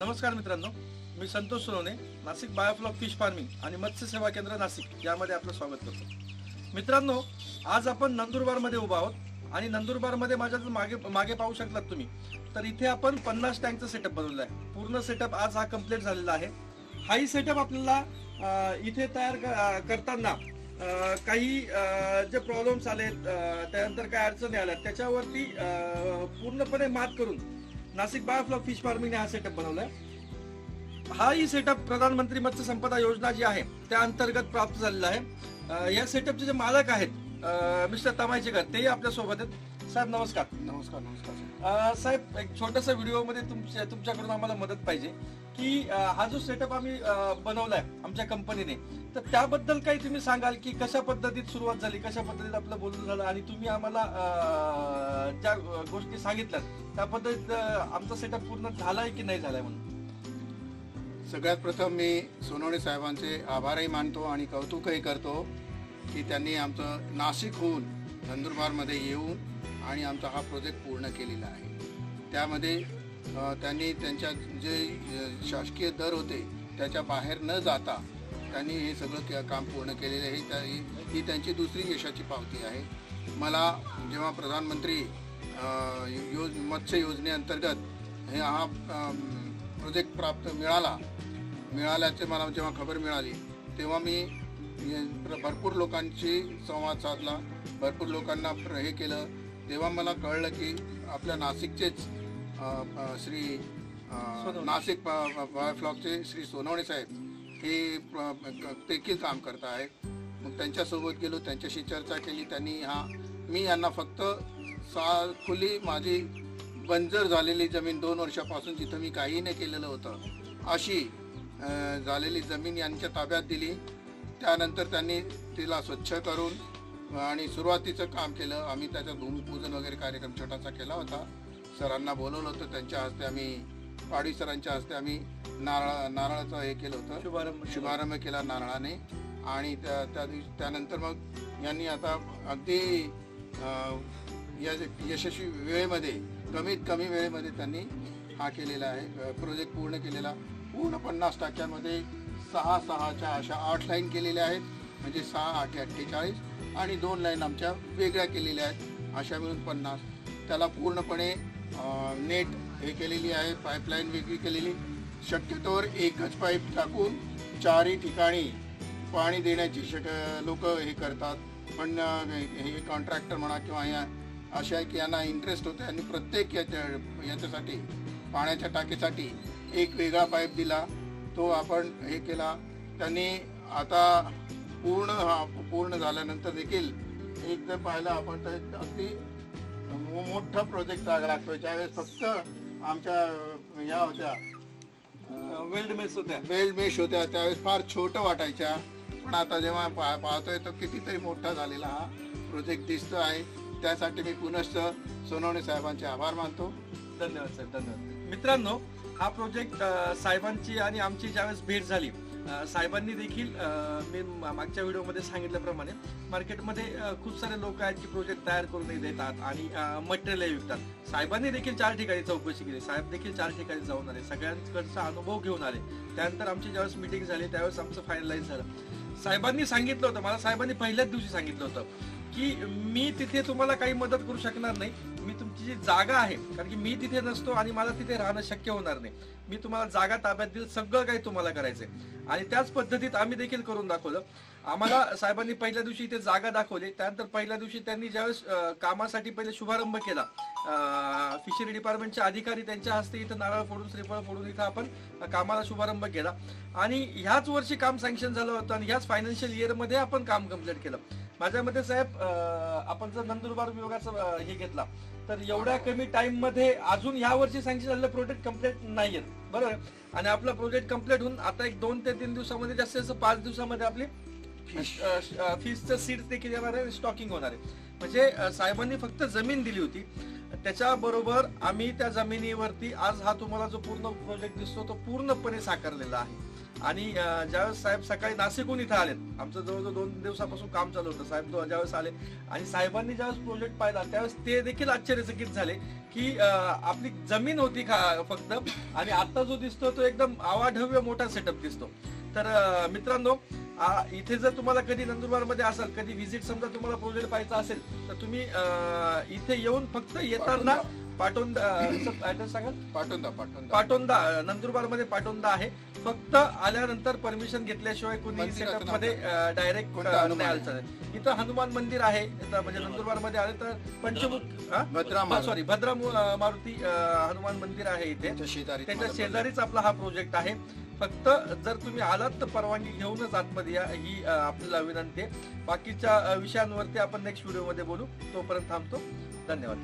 नमस्कार मित्रांनो, मी Santosh Sonawane, Nashik biofloc fish farming आणि मत्स्य सेवा केंद्र नाशिक यामध्ये आपलं स्वागत करतो. मित्रांनो, आज आपण नंदुरबारमध्ये उभा आहोत आणि नंदुरबारमध्ये माझ्या मागे पाहू शकलात तुम्ही, तर इथे आपण 50 टँकचा सेटअप बनवला आहे. पूर्ण सेटअप आज हा कंप्लीट झालेला आहे. हाही सेटअप आपल्याला इथे तयार करताना काही जे प्रॉब्लेम्स आलेत, त्यानंतर काय अडचणी आल्या, त्याच्यावरती पूर्णपणे मात करून नाशिक बायोफ्लॉक फिश फार्मिंग हा सेटअप बनवलाय. हाही सेटअप प्रधानमंत्री मत्स्य संपदा योजना जी आहे त्या अंतर्गत प्राप्त झालेला आहे. या सेटअपचे जे मालक आहेत मिस्टर तमायचेकर, तेही आपल्या सोबत आहेत. साहेब नमस्कार. नमस्कार. नमस्कार साहेब, एक छोट्याशा व्हिडिओमध्ये तुमच्याकडून आम्हाला मदत पाहिजे की हा जो सेटअप आम्ही बनवलाय आमच्या कंपनीने, तर त्याबद्दल काही तुम्ही सांगाल की कशा पद्धतीत सुरुवात झाली, कशा पद्धतीत आपलं बोलणं झालं आणि तुम्ही आम्हाला ज्या गोष्टी सांगितल्यात त्या पद्धतीत आमचा सेटअप पूर्ण झालाय की नाही झालाय म्हणून. सगळ्यात प्रथम मी सोनवणे साहेबांचे आभारही मानतो आणि कौतुकही करतो की त्यांनी आमचं नाशिकहून नंदुरबारमध्ये येऊन आणि आमचा हा प्रोजेक्ट पूर्ण केलेला आहे. त्यामध्ये त्यांनी त्यांच्या जे शासकीय दर होते त्याच्या बाहेर न जाता त्यांनी हे सगळं काम पूर्ण केलेलं आहे. ही त्यांची दुसरी यशाची पावती आहे. मला जेव्हा प्रधानमंत्री मत्स्य योजनेअंतर्गत हा प्रोजेक्ट मिळाल्याचे मला जेव्हा खबर मिळाली तेव्हा मी भरपूर लोकांशी संवाद साधला, भरपूर लोकांना हे केलं. तेव्हा मला कळलं की आपल्या नाशिकचेच श्री नाशिक बायोफ्लॉकचे श्री सोनवणे साहेब हे देखील काम करत आहेत. मग त्यांच्यासोबत गेलो, त्यांच्याशी चर्चा केली. मी यांना फक्त खुली माझी बंजर झालेली जमीन 2 वर्षापासून जिथं मी काही नाही केलेलं होतं अशी झालेली जमीन यांच्या ताब्यात दिली. त्यानंतर त्यांनी तिला स्वच्छ करून आणि सुरुवातीचं काम केलं. आम्ही त्याचा भूमिपूजन वगैरे कार्यक्रम छोटासा केला होता. सरांना बोलवलं होतं, त्यांच्या हस्ते आम्ही पाडवी सरांच्या हस्ते आम्ही नारळाचं हे केलं होतं, शुभारंभ केला नारळाने. आणि त्यानंतर मग यांनी आता अगदी यशस्वी वेळेमध्ये, कमीत कमी वेळेमध्ये त्यांनी हा केलेला आहे प्रोजेक्ट पूर्ण केलेला. पूर्ण 50 टाक्यांमध्ये 6च्या अशा 8 लाईन केलेल्या आहेत, म्हणजे 6, 8, 48 आणि 2 लाईन आमच्या वेगळ्या केलेल्या आहेत, अशा मिळून 50. त्याला पूर्णपणे नेट हे केलेली आहे, पाईपलाईन वेगळी केलेली. शक्यतोवर एकच पाईप टाकून 4ही ठिकाणी पाणी देण्याची लोक हे करतात. पण हे कॉन्ट्रॅक्टर म्हणा किंवा अशा आहे की यांना इंटरेस्ट होते आणि प्रत्येक याच्यासाठी पाण्याच्या टाकीसाठी एक वेगळा पाईप दिला, तो आपण हे केला. त्यांनी आता पूर्ण झाल्यानंतर देखील एकदा पाहिलं आपण तर अगदी मोठा प्रोजेक्ट लागतोय. त्यावेळेस फक्त आमच्या या होत्या वेल्ड मेश होत्या, त्यावेळेस फार छोटं वाटायच्या. पण आता जेव्हा पाहतोय तो कितीतरी मोठा झालेला हा प्रोजेक्ट दिसतो आहे. त्यासाठी मी पुनश्च सोनवणे साहेबांचे आभार मानतो. धन्यवाद साहेब, धन्यवाद. मित्रांनो, हा प्रोजेक्ट साहेबांची आणि आमची ज्यावेळेस भेट झाली, साहेबांनी देखील मी मागच्या व्हिडिओमध्ये सांगितल्याप्रमाणे मार्केटमध्ये खूप सारे लोक आहेत की प्रोजेक्ट तयार करून देतात आणि मटेरियल विकतात. साहेबांनी देखील 4 ठिकाणी चौकशी केली, साहेब देखील 4 ठिकाणी जाऊन आले, सगळ्यांकडचा अनुभव घेऊन आले. त्यानंतर आमची ज्यावेळेस मीटिंग झाली त्यावेळेस आमचं फायनलाइज झालं. साहेबांनी सांगितलं होतं मला, साहेबांनी पहिल्याच दिवशी सांगितलं होतं की मी तिथे तुम्हाला काही मदत करू शकणार नाही. मी तुमची जी जागा आहे, कारण की मी तिथे नसतो आणि मला तिथे राहणं शक्य होणार नाही, मी तुम्हाला जागा ताब्यात देईल, सगळं काही तुम्हाला करायचंय. आणि त्याच पद्धतीत आम्ही देखील करून दाखवलं. आम्हाला साहेबांनी पहिल्या दिवशी इथे जागा दाखवली. त्यानंतर पहिल्या दिवशी त्यांनी ज्यावेळेस कामासाठी पहिले शुभारंभ केला, फिशरी डिपार्टमेंटचे अधिकारी त्यांच्या हस्ते इथं नारळ फोडून, श्रीफळ फोडून इथं आपण कामाला शुभारंभ केला. आणि ह्याच वर्षी काम सँक्शन झालं होतं आणि ह्याच फायनान्शियल इयरमध्ये आपण काम कम्प्लीट केलं. माझ्या मते साहेब, आपण जर नंदुरबार विभागाचा हे घेतला तर एवढ्या कमी टाइम मध्ये अजून ह्या वर्षी सँक्शन झालेलं प्रोजेक्ट कम्प्लीट नाहीयेत, बरोबर. आणि आपला प्रोजेक्ट कम्प्लीट होऊन आता एक 2 ते 3 दिवसामध्ये, जास्तीत जास्त 5 दिवसामध्ये आपली फिशचं सीड्स देखील येणार आहे, स्टॉकिंग होणार आहे. म्हणजे साहेबांनी फक्त जमीन दिली होती त्याच्याबरोबर आम्ही त्या जमिनीवरती आज हा तुम्हाला जो पूर्ण प्रोजेक्ट दिसतो तो पूर्णपणे साकारलेला आहे. आणि ज्यावेळेस साहेब सकाळी नाशिकहून इथं आलेत, आमचं जवळजवळ 2 दिवसापासून काम चालू होतं, साहेब ज्यावेळेस आले आणि साहेबांनी ज्यावेळेस प्रोजेक्ट पाहिला त्यावेळेस ते देखील आश्चर्यचकित झाले की आपली जमीन होती फक्त, आणि आता जो दिसतो तो एकदम आवाढव्य मोठा सेटअप दिसतो. तर मित्रांनो, इथे जर तुम्हाला कधी नंदुरबारमध्ये असाल, कधी व्हिजिट समजा तुम्हाला प्रोजेक्ट पाहायचा असेल तर तुम्ही इथे येऊन फक्त येताना पाटोंदा ऍड्रेस सांगाल. पाटोंदा नंदुरबारमध्ये पाटोंदा आहे. फक्त आल्यानंतर परमिशन घेतल्याशिवाय कुणी सेटअप मध्ये डायरेक्ट नाही आलं. इथं हनुमान मंदिर आहे, म्हणजे नंदुरबारमध्ये आले तर पंचमुख भद्रा मारुती हनुमान मंदिर आहे इथे, त्याच्या शेजारीच आपला हा प्रोजेक्ट आहे. फक्त जर तुम्ही आलात तर परवानगी घेऊनच आतमध्ये या, ही आपल्याला विनंती आहे. बाकीच्या विषयांवरती आपण नेक्स्ट व्हिडिओमध्ये बोलू. तोपर्यंत थांबतो. धन्यवाद.